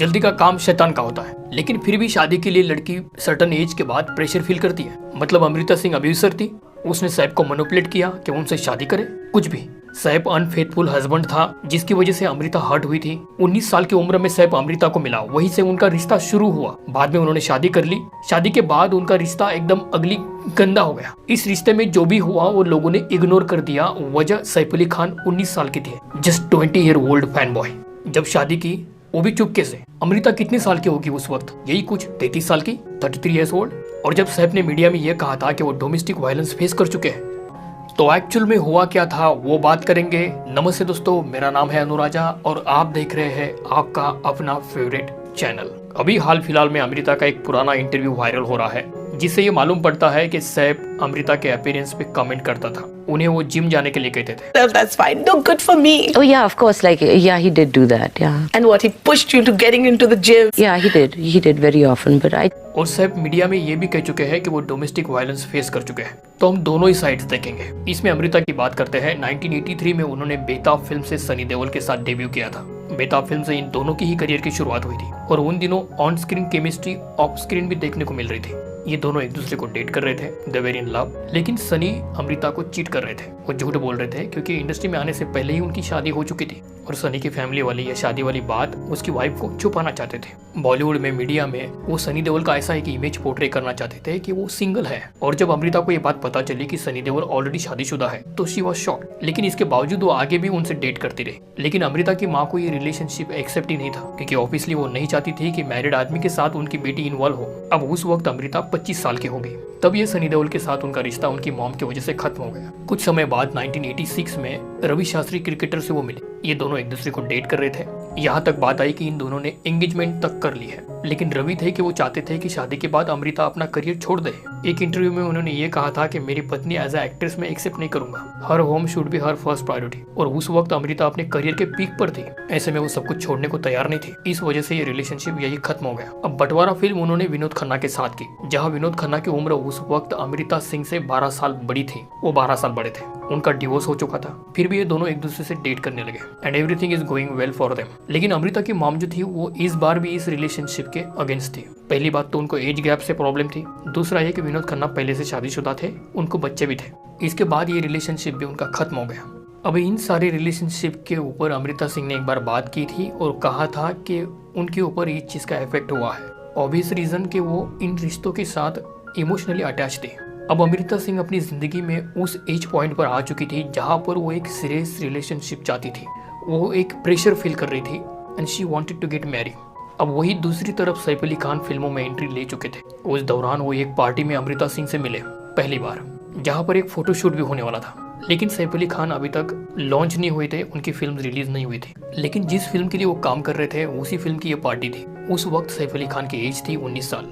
जल्दी का काम शैतान का होता है, लेकिन फिर भी शादी के लिए लड़की सर्टन एज के बाद प्रेशर फील करती है। मतलब अमृता सिंह अब्यूसर थी, उसने सैफ को मैनिपुलेट किया कि वो उनसे शादी करे। कुछ भी, सैफ अनफेथफुल हस्बैंड था जिसकी वजह से अमृता हर्ट हुई थी। 19 साल की उम्र में सैफ अमृता को मिला, वहीं से उनका रिश्ता शुरू हुआ। बाद में उन्होंने शादी कर ली। शादी के बाद उनका रिश्ता एकदम अगली गंदा हो गया। इस रिश्ते में जो भी हुआ वो लोगों ने इग्नोर कर दिया। वजह सैफ अली खान 19 साल के थे, just 20 year old fan boy. जब शादी की वो भी चुपके से। अमृता कितने साल की होगी उस वक्त? यही कुछ 33 साल की, 33 ईयर्स ओल्ड। और जब सैफ ने मीडिया में ये कहा था कि वो डोमेस्टिक वायलेंस फेस कर चुके हैं, तो एक्चुअल में हुआ क्या था वो बात करेंगे। नमस्ते दोस्तों, मेरा नाम है अनुराजा और आप देख रहे हैं आपका अपना फेवरेट चैनल। अभी हाल फिलहाल में अमृता का एक पुराना इंटरव्यू वायरल हो रहा है, जिससे ये मालूम पड़ता है कि सैफ अमृता के अपीयरेंस पे कमेंट करता था। उन्हें वो जिम जाने के लिए कहते थे। That's fine. No, good for me. Oh yeah, of course. Like yeah, he did do that. Yeah. And what, he pushed you into getting into the gym? Yeah, he did. He did very often. But I. और Saif media में ये भी कह चुके हैं कि वो domestic violence face कर चुके हैं। तो हम दोनों ही साइड्स देखेंगे। इसमें अमृता की बात करते हैं। 1983 में उन्होंने बेताब फिल्म से सनी देओल के साथ डेब्यू किया था। बेताब फिल्म से इन दोनों की ही करियर की शुरुआत हुई थी और उन दिनों on screen chemistry of screen भी देखने को मिल रही थी। ये दोनों एक दूसरे को डेट कर रहे थे, दे वर इन लव। लेकिन सनी अमृता को चीट कर रहे थे, वो झूठ बोल रहे थे, क्योंकि इंडस्ट्री में आने से पहले ही उनकी शादी हो चुकी थी और सनी की फैमिली वाली या शादी वाली बात उसकी वाइफ को छुपाना चाहते थे। बॉलीवुड में मीडिया में वो सनी देओल का ऐसा एक इमेज पोर्ट्रे करना चाहते थे कि वो सिंगल है। और जब अमृता को ये बात पता चली कि सनी देओल ऑलरेडी शादीशुदा है तो शी वॉज शॉक्ड। लेकिन इसके बावजूद वो आगे भी उनसे डेट करती रही। लेकिन अमृता की माँ को ये रिलेशनशिप एक्सेप्ट ही नहीं था, क्योंकि ऑब्वियसली वो नहीं चाहती थी कि मैरिड आदमी के साथ उनकी बेटी इन्वॉल्व हो। अब उस वक्त अमृता 25 साल की हो गई। तब ये सनी देओल के साथ उनका रिश्ता उनकी मॉम की वजह से खत्म हो गया। कुछ समय बाद 1986 में रवि शास्त्री क्रिकेटर से वो मिले। ये दोनों एक दूसरे को डेट कर रहे थे। यहाँ तक बात आई कि इन दोनों ने एंगेजमेंट तक कर ली है। लेकिन रवि थे कि वो चाहते थे कि शादी के बाद अमृता अपना करियर छोड़ दे। एक इंटरव्यू में उन्होंने ये कहा था कि मेरी पत्नी एज ए एक्ट्रेस में एक्सेप्ट नहीं करूंगा, her home should be her first priority. और उस वक्त अमृता अपने करियर के पीक पर थी, ऐसे में वो सब कुछ छोड़ने को तैयार नहीं थी। इस वजह से ये रिलेशनशिप यही खत्म हो गया। अब बंटवारा फिल्म उन्होंने विनोद खन्ना के साथ की, जहाँ विनोद खन्ना की उम्र उस वक्त अमृता सिंह से 12 साल बड़ी थी, वो 12 साल बड़े थे। उनका डिवोर्स हो चुका था, फिर भी ये दोनों एक दूसरे से डेट करने लगे and everything is going well for them. लेकिन अमृता की मॉम जो थी वो इस बार भी इस रिलेशनशिप के अगेंस्ट थी। पहली बात तो उनको एज गैप से प्रॉब्लम थी, दूसरा ये कि विनोद खन्ना पहले से शादीशुदा थे, उनको बच्चे भी थे। इसके बाद ये रिलेशनशिप भी उनका खत्म हो गया। अब इन सारे रिलेशनशिप के ऊपर अमृता सिंह ने एक बार बात की थी और कहा था कि उनके ऊपर इस चीज़ का इफेक्ट हुआ है। ऑब्वियस रीजन कि वो इन रिश्तों के साथ इमोशनली अटैच थी। अब अमृता सिंह अपनी जिंदगी में उस एज पॉइंट पर आ चुकी थी जहाँ पर वो एक सीरियस रिलेशनशिप चाहती थी। वो एक प्रेशर फील कर रही थी and she wanted to get married. अब वही दूसरी तरफ सैफ अली खान फिल्मों में एंट्री ले चुके थे। उस दौरान वो एक पार्टी में अमृता सिंह से मिले पहली बार, जहाँ पर एक फोटोशूट भी होने वाला था। लेकिन सैफ अली खान अभी तक लॉन्च नहीं हुए थे, उनकी फिल्म रिलीज नहीं हुई थी। लेकिन जिस फिल्म के लिए वो काम कर रहे थे उसी फिल्म की ये पार्टी थी। उस वक्त सैफ अली खान की एज थी 19 साल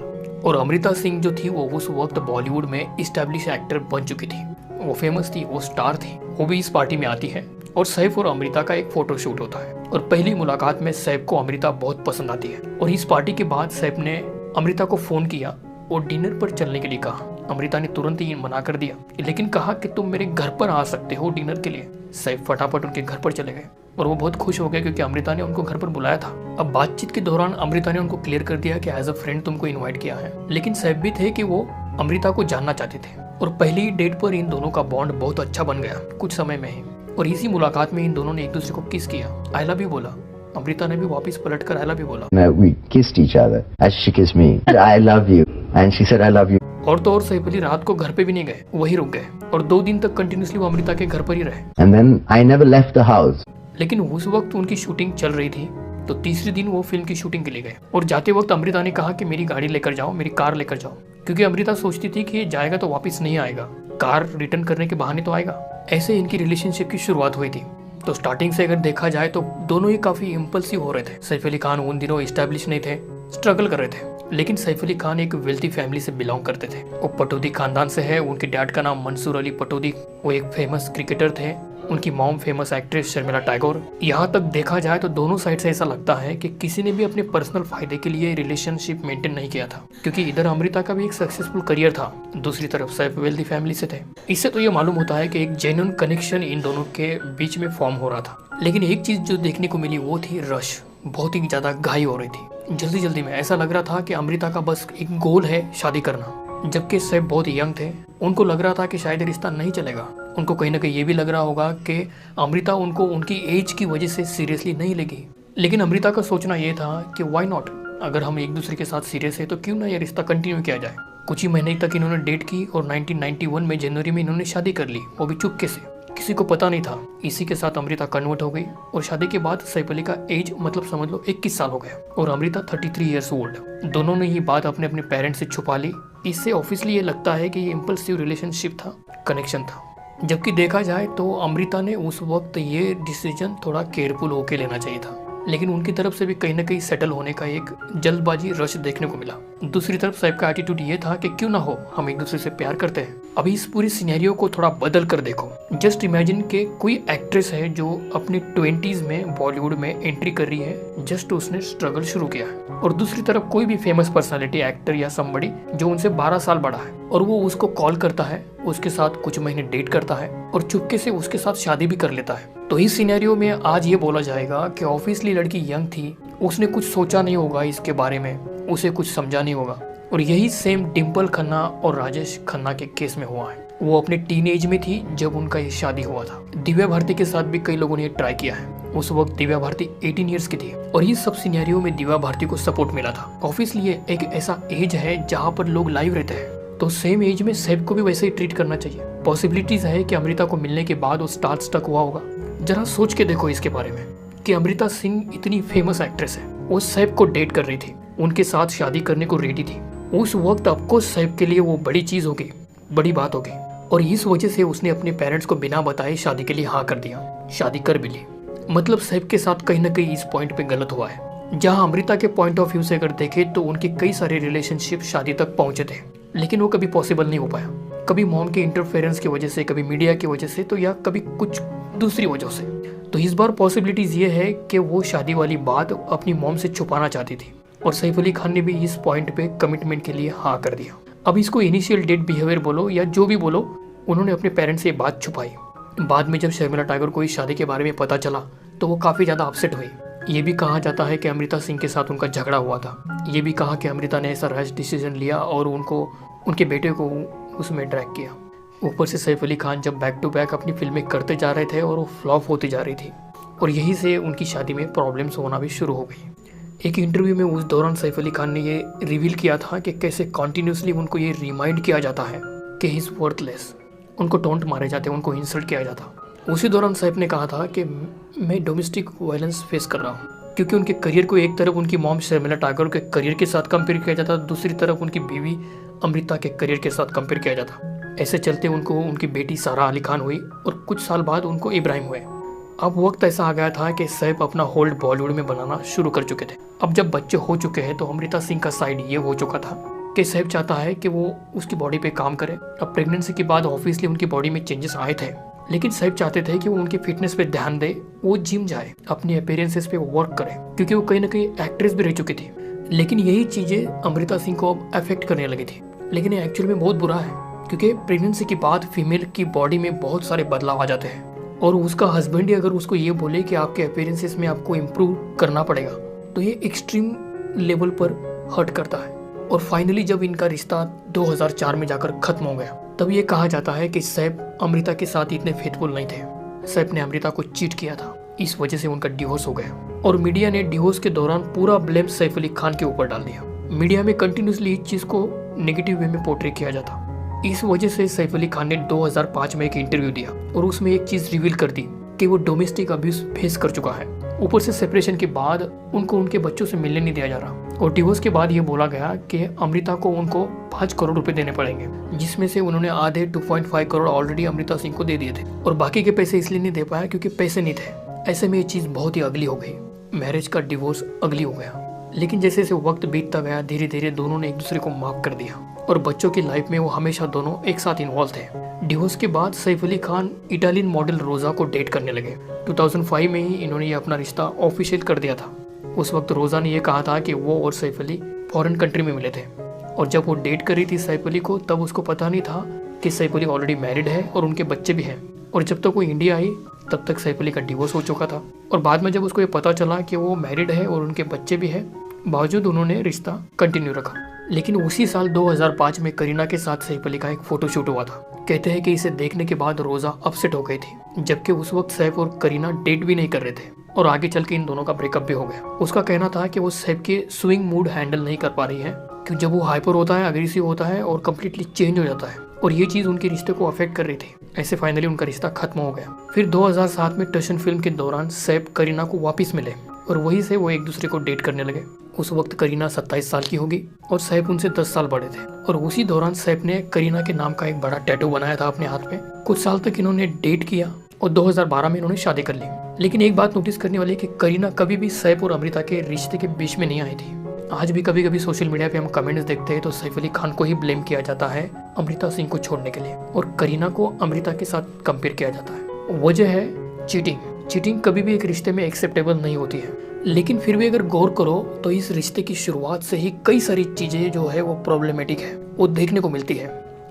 और अमृता सिंह जो थी वो उस वक्त बॉलीवुड में इस्टेब्लिश एक्टर बन चुकी थी। वो फेमस थी, वो स्टार थी। वो भी इस पार्टी में आती है और सैफ और अमृता का एक फोटोशूट होता है और पहली मुलाकात में सैफ को अमृता बहुत पसंद आती है। और इस पार्टी के बाद सैफ ने अमृता को फोन किया और डिनर पर चलने के लिए कहा। अमृता ने तुरंत ही मना कर दिया, लेकिन कहा कि तुम मेरे घर पर आ सकते हो डिनर के लिए। सैफ फटाफट उनके घर पर चले गए और वो बहुत खुश हो गए क्योंकि अमृता ने उनको घर पर बुलाया था। अब बातचीत के दौरान अमृता ने उनको क्लियर कर दिया कि एज अ फ्रेंड तुमको इनवाइट किया है। लेकिन सैफ भी थे कि वो अमृता को जानना चाहते थे और पहली डेट पर इन दोनों का बॉन्ड बहुत अच्छा बन गया कुछ समय में ही। और इसी मुलाकात में इन दोनों ने एक दूसरे को किस किया, आई लव यू बोला। अमृता ने भी वापस पलट कर आई लव यू बोला। We kissed each other as she kissed me. I love you and she said I love you. और तो और सैफ अली रात को घर पे भी नहीं गए, वही रुक गए और 2 दिन तक कंटिन्यूसली वो अमृता के घर पर ही रहे। And then I never left the house. लेकिन उस वक्त उनकी शूटिंग चल रही थी तो तीसरे दिन वो फिल्म की शूटिंग के लिए गए और जाते वक्त अमृता ने कहा कि मेरी गाड़ी लेकर जाओ, मेरी कार लेकर जाओ, क्योंकि अमृता सोचती थी कि ये जाएगा तो वापस नहीं आएगा, कार रिटर्न करने के बहाने तो आएगा। ऐसे इनकी रिलेशनशिप की शुरुआत हुई थी। तो स्टार्टिंग से अगर देखा जाए तो दोनों ही काफी इम्पल्सिव हो रहे थे। सैफ अली खान उन दिनों एस्टैब्लिश नहीं थे, स्ट्रगल कर रहे थे। लेकिन सैफ अली खान एक वेल्थी फैमिली से बिलोंग करते थे। वो पटौदी खानदान से है। उनके डैड का नाम मंसूर अली पटौदी, वो एक फेमस क्रिकेटर थे। उनकी mom famous actress Sharmila Tagore. यहाँ तक देखा जाए तो दोनों साइड से ऐसा लगता है कि किसी ने भी अपने पर्सनल फायदे के लिए रिलेशनशिप मेंटेन नहीं किया था, क्योंकि इधर अमृता का भी एक सक्सेसफुल करियर था, दूसरी तरफ सैफ वेल्दी फैमिली से थे। इससे तो ये मालूम होता है कि एक जेन्युइन कनेक्शन इन दोनों के बीच में फॉर्म हो रहा था। लेकिन एक चीज जो देखने को मिली वो थी रश, बहुत ही ज्यादा घाई हो रही थी। जल्दी जल्दी में ऐसा लग रहा था कि अमृता का बस एक गोल है शादी करना, जबकि सैफ बहुत यंग थे। उनको लग रहा था कि शायद रिश्ता नहीं चलेगा। उनको कहीं ना कहीं ये भी लग रहा होगा कि अमृता उनको उनकी एज की वजह से सीरियसली नहीं लेगी। लेकिन अमृता का सोचना ये था कि व्हाई नॉट, अगर हम एक दूसरे के साथ सीरियस है तो क्यों ना ये रिश्ता कंटिन्यू किया जाए। कुछ ही महीने तक इन्होंने डेट की और 1991 में जनवरी में इन्होंने शादी कर ली, वो भी चुपके से, किसी को पता नहीं था। इसी के साथ अमृता कन्वर्ट हो गई और शादी के बाद सैफ अली का एज मतलब समझ लो 21 साल हो गया और अमृता 33 ईयर्स ओल्ड। दोनों ने ये बात अपने अपने पेरेंट्स से छुपा ली। इससे ऑब्वियसली ये लगता है कि ये इम्पल्सिव रिलेशनशिप था, कनेक्शन था। जबकि देखा जाए तो अमृता ने उस वक्त ये डिसीजन थोड़ा केयरफुल होकर लेना चाहिए था, लेकिन उनकी तरफ से भी कहीं ना कहीं सेटल होने का एक जल्दबाजी रश देखने को मिला। दूसरी तरफ सैफ का एटीट्यूड ये था कि क्यों ना हो, हम एक दूसरे से प्यार करते हैं। अभी इस पूरी सिनेरियो को थोड़ा बदल कर देखो। जस्ट इमेजिन के कोई एक्ट्रेस है जो अपनी 20s में बॉलीवुड में एंट्री कर रही है, जस्ट उसने स्ट्रगल शुरू किया है, और दूसरी तरफ कोई भी फेमस पर्सनालिटी, एक्टर या समबड़ी जो उनसे 12 साल बड़ा है और वो उसको कॉल करता है, उसके साथ कुछ महीने डेट करता है और चुपके से उसके साथ शादी भी कर लेता है। तो इस सिनेरियो में आज ये बोला जाएगा कि ऑब्वियसली लड़की यंग थी, उसने कुछ सोचा नहीं होगा इसके बारे में, उसे कुछ समझा नहीं होगा। और यही सेम डिम्पल खन्ना और राजेश खन्ना के केस में हुआ है। वो अपने टीन एज में थी जब उनका ये शादी हुआ था। दिव्या भारती के साथ भी कई लोगों ने ट्राई किया है। उस वक्त दिव्या भारती 18 ईयर्स की थी और ये सब सिनेरियो में दिव्या भारती को सपोर्ट मिला था। ऑब्वियसली ये एक ऐसा एज है जहाँ पर लोग लाइव रहते हैं, तो सेम एज में सैफ को भी वैसे ही ट्रीट करना चाहिए। पॉसिबिलिटीज है कि अमृता को मिलने के बाद वो स्टार्ट स्टक हुआ होगा। जरा सोच के देखो इसके बारे में कि अमृता सिंह इतनी फेमस एक्ट्रेस है, वो सैफ को डेट कर रही थी, उनके साथ शादी करने को रेडी थी। उस वक्त आपको सैफ के लिए वो बड़ी चीज हो गई, बड़ी बात हो गई, और इस वजह से उसने अपने पेरेंट्स को बिना बताए शादी के लिए हाँ कर दिया, शादी कर भी ली। मतलब सैफ के साथ कहीं ना कहीं इस पॉइंट पे गलत हुआ है। जहाँ अमृता के पॉइंट ऑफ व्यू से अगर देखें तो उनके कई सारे रिलेशनशिप शादी तक पहुंचे थे, लेकिन वो कभी पॉसिबल नहीं हो पाया। कभी मॉम के इंटरफेरेंस की वजह से, कभी मीडिया की वजह से, तो या कभी कुछ दूसरी वजह से। तो इस बार पॉसिबिलिटीज ये है कि वो शादी वाली बात अपनी मॉम से छुपाना चाहती थी और सैफ अली खान ने भी इस पॉइंट पे कमिटमेंट के लिए हाँ कर दिया। अब इसको इनिशियल डेट बिहेवियर बोलो या जो भी बोलो, उन्होंने अपने पेरेंट्स से बात छुपाई। बाद में जब शर्मिला टैगोर को इस शादी के बारे में पता चला तो वो काफ़ी ज़्यादा अपसेट हुई। ये भी कहा जाता है कि अमृता सिंह के साथ उनका झगड़ा हुआ था। ये भी कहा कि अमृता ने ऐसा रैश डिसीजन लिया और उनके बेटे को उसमें ड्रैग किया। ऊपर से सैफ अली खान जब बैक टू बैक अपनी फिल्में करते जा रहे थे और वो फ्लॉप होती जा रही थी, और यहीं से उनकी शादी में प्रॉब्लम्स होना भी शुरू हो गई। एक इंटरव्यू में उस दौरान सैफ अली खान ने ये रिवील किया था कि कैसे कॉन्टिन्यूसली उनको ये रिमाइंड किया जाता है कि ही इज़ वर्थलेस। उनको टोंट मारे जाते, उनको इंसल्ट किया जाता। उसी दौरान सैफ ने कहा था कि मैं डोमेस्टिक वायलेंस फेस कर रहा हूँ, क्योंकि उनके करियर को एक तरफ उनकी मॉम शर्मिला टैगोर के करियर के साथ कंपेयर किया जाता, दूसरी तरफ उनकी बीवी अमृता के करियर के साथ कंपेयर किया जाता। ऐसे चलते उनको उनकी बेटी सारा अली खान हुई और कुछ साल बाद उनको इब्राहिम हुए। अब वक्त ऐसा आ गया था कि सैफ अपना होल्ड बॉलीवुड में बनाना शुरू कर चुके थे। अब जब बच्चे हो चुके हैं तो अमृता सिंह का साइड ये हो चुका था कि सैफ चाहता है कि वो उसकी बॉडी पे काम करे। अब प्रेगनेंसी के बाद ऑब्वियसली उनकी बॉडी में चेंजेस आए थे, लेकिन सैफ चाहते थे कि वो उनकी फिटनेस पे ध्यान दे, वो जिम जाए, अपनी अपीयरेंसेस पे वर्क करे, क्योंकि वो कहीं ना कहीं एक्ट्रेस भी रह चुकी थी। लेकिन यही चीज़ें अमृता सिंह को अब अफेक्ट करने लगी थी। लेकिन ये एक्चुअल में बहुत बुरा है, क्योंकि प्रेगनेंसी के बाद फीमेल की बॉडी में बहुत सारे बदलाव आ जाते हैं, और उसका हस्बैंड ही अगर उसको ये बोले कि आपके अपीयरेंसेस में आपको इम्प्रूव करना पड़ेगा, तो ये एक्सट्रीम लेवल पर हर्ट करता है। और फाइनली जब इनका रिश्ता 2004 में जाकर खत्म हो गया, तब ये कहा जाता है कि सैफ अमृता के साथ इतने फेथफुल नहीं थे। सैफ ने अमृता को चीट किया था, इस वजह से उनका डिवोर्स हो गया, और मीडिया ने डिवोर्स के दौरान पूरा ब्लेम सैफ अली खान के ऊपर डाल दिया। मीडिया में कंटिन्यूसली इस चीज़ को नेगेटिव वे में पोर्ट्रे किया जाता। इस वजह से सैफ अली खान ने 2005 में एक इंटरव्यू दिया और उसमें एक चीज़ रिवील कर दी कि वो डोमेस्टिक अब्यूज फेस कर चुका है। ऊपर से सेपरेशन के बाद उनको उनके बच्चों से मिलने नहीं दिया जा रहा, और डिवोर्स के बाद ये बोला गया कि अमृता को उनको 5 करोड़ रुपए देने पड़ेंगे, जिसमें से उन्होंने आधे 2.5 करोड़ ऑलरेडी अमृता सिंह को दे दिए थे, और बाकी के पैसे इसलिए नहीं दे पाया क्योंकि पैसे नहीं थे। ऐसे में ये चीज़ बहुत ही अगली हो गई, मैरिज का डिवोर्स अगली हो गया। लेकिन जैसे जैसे वक्त बीतता गया, धीरे धीरे दोनों ने एक दूसरे को माफ कर दिया, और बच्चों की लाइफ में वो हमेशा दोनों एक साथ इन्वॉल्व थे। डिवोर्स के बाद सैफ अली खान इटालियन मॉडल रोजा को डेट करने लगे। 2005 में ही इन्होंने ये अपना रिश्ता ऑफिशियल कर दिया था। उस वक्त रोजा ने यह कहा था कि वो और सैफ अली फॉरेन कंट्री में मिले थे, और जब वो डेट कर रही थी सैफ अली को, तब उसको पता नहीं था कि सैफ अली ऑलरेडी मैरिड है और उनके बच्चे भी हैं। और जब तक वो इंडिया आई तब तक सैफ अली का डिवोर्स हो चुका था, और बाद में जब उसको ये पता चला कि वो मैरिड है और उनके बच्चे भी हैं, बावजूद उन्होंने रिश्ता कंटिन्यू रखा। लेकिन उसी साल 2005 में करीना के साथ सैफ अली का एक फोटोशूट हुआ था। कहते हैं कि इसे देखने के बाद रोजा अपसेट हो गई थी, जबकि उस वक्त सैफ और करीना डेट भी नहीं कर रहे थे और आगे चल के इन दोनों का ब्रेकअप भी हो गया। उसका कहना था कि वो सैफ के स्विंग मूड हैंडल नहीं कर पा रही है, क्योंकि जब वो हाइपर होता है, अग्रेसिव होता है और कम्प्लीटली चेंज हो जाता है, और ये चीज़ उनके रिश्ते को अफेक्ट कर रही थी। ऐसे फाइनली उनका रिश्ता खत्म हो गया। फिर 2007 में टशन फिल्म के दौरान सैफ करीना को वापस मिले और वहीं से वो एक दूसरे को डेट करने लगे। उस वक्त करीना 27 साल की होगी और सैफ उनसे 10 साल बड़े थे। और उसी दौरान सैफ ने करीना के नाम का एक बड़ा टैटू बनाया था अपने हाथ में। कुछ साल तक इन्होंने डेट किया और 2012 में इन्होंने शादी कर ली। लेकिन एक बात नोटिस करने वाली है कि करीना कभी भी सैफ और अमृता के रिश्ते के बीच में नहीं आई थी। आज भी कभी कभी सोशल मीडिया पे हम कमेंट्स देखते हैं तो सैफ अली खान को ही ब्लेम किया जाता है अमृता सिंह को छोड़ने के लिए, और करीना को अमृता के साथ कंपेयर किया जाता है। वजह है चीटिंग। चीटिंग कभी भी एक रिश्ते में एक्सेप्टेबल नहीं होती है, लेकिन फिर भी अगर गौर करो तो इस रिश्ते की शुरुआत से ही कई सारी चीजें जो है वो प्रॉब्लमेटिक है, वो देखने को मिलती है।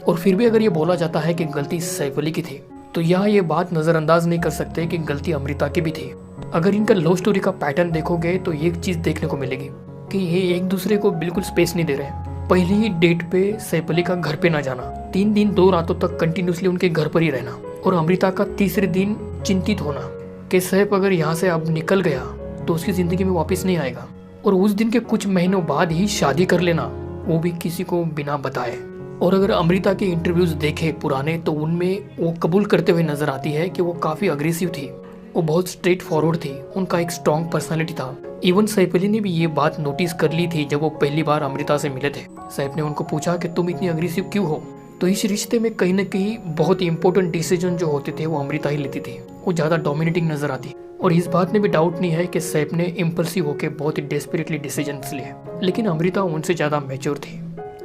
और फिर भी अगर ये बोला जाता है कि गलती सैफ अली की थी, तो यहाँ ये बात नजरअंदाज नहीं कर सकते कि गलती अमृता की भी थी। अगर इनका लव स्टोरी का पैटर्न देखोगे तो ये चीज देखने को मिलेगी कि ये एक दूसरे को बिल्कुल स्पेस नहीं दे रहे। पहली ही डेट पे सैफ अली का घर पे ना जाना, 3 दिन 2 रातों तक कंटिन्यूसली उनके घर पर ही रहना, और अमृता का तीसरे दिन चिंतित होना कि सैफ अगर यहाँ से अब निकल गया तो उसकी जिंदगी में वापस नहीं आएगा, और उस दिन के कुछ महीनों बाद ही शादी कर लेना, वो भी किसी को बिना बताए। और अगर अमृता के इंटरव्यूज देखे पुराने तो उनमें वो कबूल करते हुए नजर आती है कि वो काफी अग्रेसिव थी, वो बहुत स्ट्रेट फॉरवर्ड थी, उनका एक स्ट्रॉन्ग पर्सनालिटी था। इवन सैफ अली ने भी ये बात नोटिस कर ली थी जब वो पहली बार अमृता से मिले थे। सैफ ने उनको पूछा कि तुम इतनी अग्रेसिव क्यों हो। तो इस रिश्ते में कहीं ना कहीं बहुत ही इंपॉर्टेंट डिसीजन जो होते थे वो अमृता ही लेती थी, वो ज्यादा डोमिनेटिंग नजर आती। और इस बात में भी डाउट नहीं है कि सैफ ने इम्पल्सिव होकर बहुत ही डेस्परेटली डिसीजन लिए, लेकिन अमृता उनसे ज्यादा मैच्योर थी।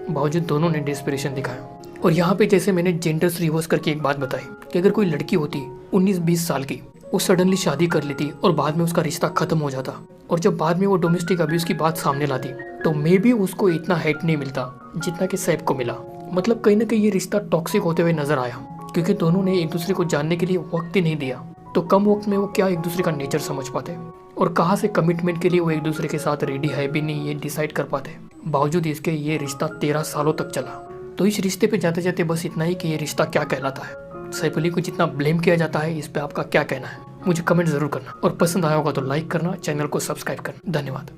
बावजूद दोनों ने डेस्परेशन दिखाया। और यहाँ पे जैसे मैंने जेंडर्स रिवर्स करके एक बात बताई कि अगर कोई लड़की होती 19-20 साल की, वो सडनली शादी कर लेती और बाद में उसका रिश्ता खत्म हो जाता, और जब बाद में वो डोमेस्टिक अब्यूज की बात सामने लाती, तो मे भी उसको इतना हेट नहीं मिलता जितना कि सैफ को मिला। मतलब कहीं ना कहीं ये रिश्ता टॉक्सिक होते हुए नजर आया, क्योंकि दोनों ने एक दूसरे को जानने के लिए वक्त ही नहीं दिया। तो कम वक्त में वो क्या एक दूसरे का नेचर समझ पाते, और कहाँ से कमिटमेंट के लिए वो एक दूसरे के साथ रेडी है भी नहीं ये डिसाइड कर पाते। बावजूद इसके ये रिश्ता 13 सालों तक चला। तो इस रिश्ते पे जाते जाते बस इतना ही कि ये रिश्ता क्या कहलाता है। सैफ अली को जितना ब्लेम किया जाता है, इस पे आपका क्या कहना है मुझे कमेंट जरूर करना, और पसंद आया होगा तो लाइक करना, चैनल को सब्सक्राइब करना। धन्यवाद।